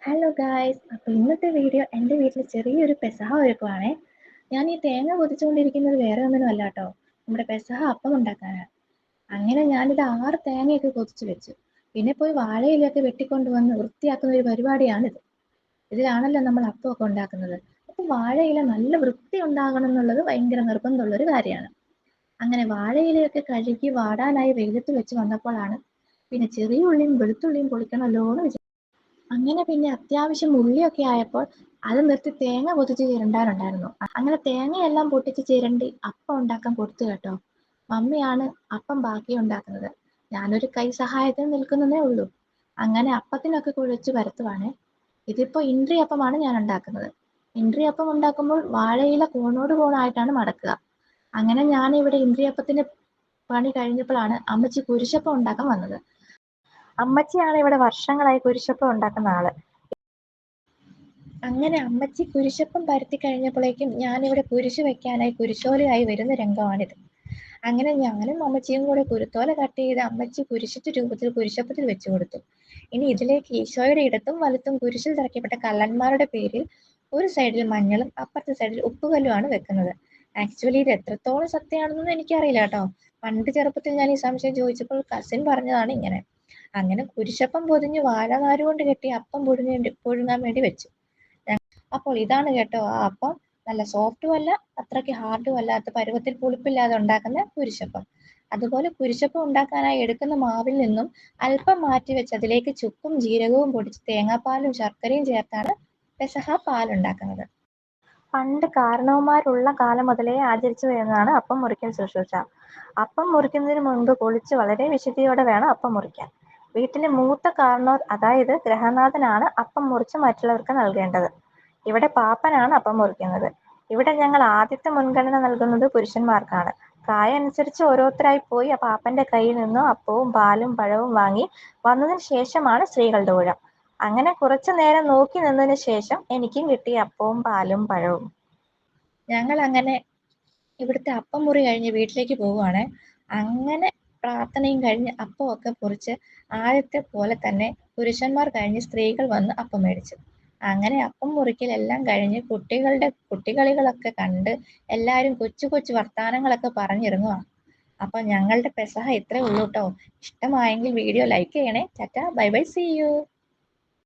Hello guys, അപ്പോൾ ഇന്നത്തെ video എൻ്റെ വീട്ടിൽ ചെറിയൊരു പെസഹ ഒരുക്കുവാണേ. ഞാൻ ഈ തേങ്ങ പൊതിച്ചുകൊണ്ടിരിക്കുന്നത് വേറെ ഒന്നിനും അല്ല കേട്ടോ, നമ്മുടെ പെസഹ അപ്പം ഉണ്ടാക്കാനാണ്. അങ്ങനെ ഞാനിത് 6 തേങ്ങയൊക്കെ പൊതിച്ച് വെച്ചു. പിന്നെ പോയി വാഴയിലൊക്കെ വെട്ടിക്കൊണ്ടുവന്ന് വൃത്തിയാക്കുന്ന ഒരു പരിപാടിയാണിത്. ഇതിലാണല്ലോ നമ്മൾ അപ്പമൊക്കെ ഉണ്ടാക്കുന്നത്. അപ്പോൾ വാഴയില നല്ല വൃത്തി ഉണ്ടാകണം എന്നുള്ളത് ഭയങ്കര നിർബന്ധമുള്ളൊരു കാര്യമാണ്. അങ്ങനെ വാഴയിലയൊക്കെ കഴുകി വാടാനായി വെയിലത്ത് വെച്ച് വന്നപ്പോഴാണ് പിന്നെ ചെറിയ ഉള്ളിയും വെളുത്തുള്ളിയും പൊളിക്കണമല്ലോ എന്ന് വിചാരിച്ചു. അങ്ങനെ പിന്നെ അത്യാവശ്യം ഉള്ളിയൊക്കെ ആയപ്പോൾ അത് നിർത്തി തേങ്ങ പൊതിച്ച് ചിരണ്ടാനുണ്ടായിരുന്നു. അങ്ങനെ തേങ്ങയെല്ലാം പൊട്ടിച്ച് ചിരണ്ടി അപ്പം ഉണ്ടാക്കാൻ കൊടുത്തു കേട്ടോ. മമ്മിയാണ് അപ്പം ബാക്കി ഉണ്ടാക്കുന്നത്. ഞാനൊരു കൈ സഹായത്തിന് നിൽക്കുന്നതേ ഉള്ളൂ. അങ്ങനെ അപ്പത്തിനൊക്കെ കുഴച്ച് പരത്തുവാണേ. ഇതിപ്പോ ഇൻഡ്രി അപ്പമാണ് ഞാൻ ഉണ്ടാക്കുന്നത്. ഇൻഡ്രി അപ്പം ഉണ്ടാക്കുമ്പോൾ വാഴയില കോണോട് കോണായിട്ടാണ് മടക്കുക. അങ്ങനെ ഞാൻ ഇവിടെ ഇൻഡ്രി അപ്പത്തിന്റെ പണി കഴിഞ്ഞപ്പോഴാണ് അമ്മച്ചി കുരിശപ്പം ഉണ്ടാക്കാൻ വന്നത്. അമ്മച്ചിയാണ് ഇവിടെ വർഷങ്ങളായി കുരിശപ്പം ഉണ്ടാക്കുന്ന ആള്. അങ്ങനെ അമ്മച്ചി കുരിശപ്പം പരത്തി കഴിഞ്ഞപ്പോഴേക്കും ഞാനിവിടെ കുരിശ് വെക്കാനായി കുരിശോലയായി വരുന്ന രംഗമാണിത്. അങ്ങനെ ഞാനും അമ്മച്ചിയും കൂടെ കുരുത്തോല കട്ട് ചെയ്ത് അമ്മച്ചി കുരിശിന്റെ രൂപത്തിൽ കുരിശപ്പത്തിൽ വെച്ചു കൊടുത്തു. ഇനി ഇതിലേക്ക് ഈശോയുടെ ഇടത്തും വലത്തും കുരിശിൽ തറയ്ക്കപ്പെട്ട കള്ളന്മാരുടെ പേരിൽ ഒരു സൈഡിൽ മഞ്ഞളും അപ്പുറത്തെ സൈഡിൽ ഉപ്പുകല്ലുമാണ് വെക്കുന്നത്. ആക്ച്വലി ഇത് എത്രത്തോളം സത്യമാണെന്നൊന്നും എനിക്കറിയില്ല കേട്ടോ. പണ്ട് ചെറുപ്പത്തിൽ ഞാൻ ഈ സംശയം ചോദിച്ചപ്പോൾ കസിൻ പറഞ്ഞതാണ് ഇങ്ങനെ. അങ്ങനെ കുരിശപ്പം പൊതിഞ്ഞ് വാഴനാര് കൊണ്ട് കെട്ടി അപ്പം പുഴുങ്ങാൻ വേണ്ടി വെച്ചു. അപ്പോൾ ഇതാണ് കേട്ടോ ആ അപ്പം. നല്ല സോഫ്റ്റും അല്ല അത്രയ്ക്ക് ഹാർഡും അല്ലാത്ത പരുവത്തിൽ പുളിപ്പില്ലാതെ ഉണ്ടാക്കുന്ന കുരിശപ്പം. അതുപോലെ കുരിശപ്പം ഉണ്ടാക്കാനായി എടുക്കുന്ന മാവിൽ നിന്നും അല്പം മാറ്റി വെച്ച് അതിലേക്ക് ചുക്കും ജീരകവും പൊടിച്ച് തേങ്ങാപ്പാലും ശർക്കരയും ചേർത്താണ് പെസഹ പാലുണ്ടാക്കുന്നത്. പണ്ട് കാരണവന്മാരുള്ള കാലം മുതലേ ആചരിച്ചു വരുന്നതാണ് അപ്പം മുറിക്കൽ ശുശ്രൂഷ. അപ്പം മുറിക്കുന്നതിന് മുൻപ് കുളിച്ച് വളരെ വിശുദ്ധിയോടെ വേണം അപ്പം മുറിക്കാൻ. വീട്ടിലെ മൂത്ത കാരണവർ, അതായത് ഗൃഹനാഥനാണ് അപ്പം മുറിച്ച് മറ്റുള്ളവർക്ക് നൽകേണ്ടത്. ഇവിടെ പാപ്പനാണ് അപ്പം മുറിക്കുന്നത്. ഇവിടെ ഞങ്ങൾ ആദ്യത്തെ മുൻഗണന നൽകുന്നത് പുരുഷന്മാർക്കാണ്. പ്രായം അനുസരിച്ച് ഓരോരുത്തരായി പോയി പാപ്പന്റെ കയ്യിൽ നിന്നും അപ്പവും പാലും പഴവും വാങ്ങി വന്നതിന് ശേഷമാണ് സ്ത്രീകളുടെ ഊഴം. അങ്ങനെ കുറച്ചു നേരം നോക്കി നിന്നതിന് ശേഷം എനിക്കും കിട്ടി അപ്പവും പാലും പഴവും. ഞങ്ങൾ അങ്ങനെ ഇവിടുത്തെ അപ്പം മുറി കഴിഞ്ഞ് വീട്ടിലേക്ക് പോവുകയാണ്. അങ്ങനെ പ്രാർത്ഥനയും കഴിഞ്ഞ് അപ്പമൊക്കെ പൊറിച്ച് ആദ്യത്തെ പോലെ തന്നെ പുരുഷന്മാർ കഴിഞ്ഞ് സ്ത്രീകൾ വന്ന് അപ്പം മേടിച്ചു. അങ്ങനെ അപ്പം മുറിക്കലെല്ലാം കഴിഞ്ഞ് കുട്ടികളികളൊക്കെ കണ്ട് എല്ലാവരും കൊച്ചു കൊച്ചു വർത്താനങ്ങളൊക്കെ പറഞ്ഞിരുന്നു. അപ്പൊ ഞങ്ങളുടെ പെസഹ ഇത്രേ ഉള്ളൂ കേട്ടോ. ഇഷ്ടമായെങ്കിൽ വീഡിയോ ലൈക്ക് ചെയ്യണേ. Tata, bye bye, see U.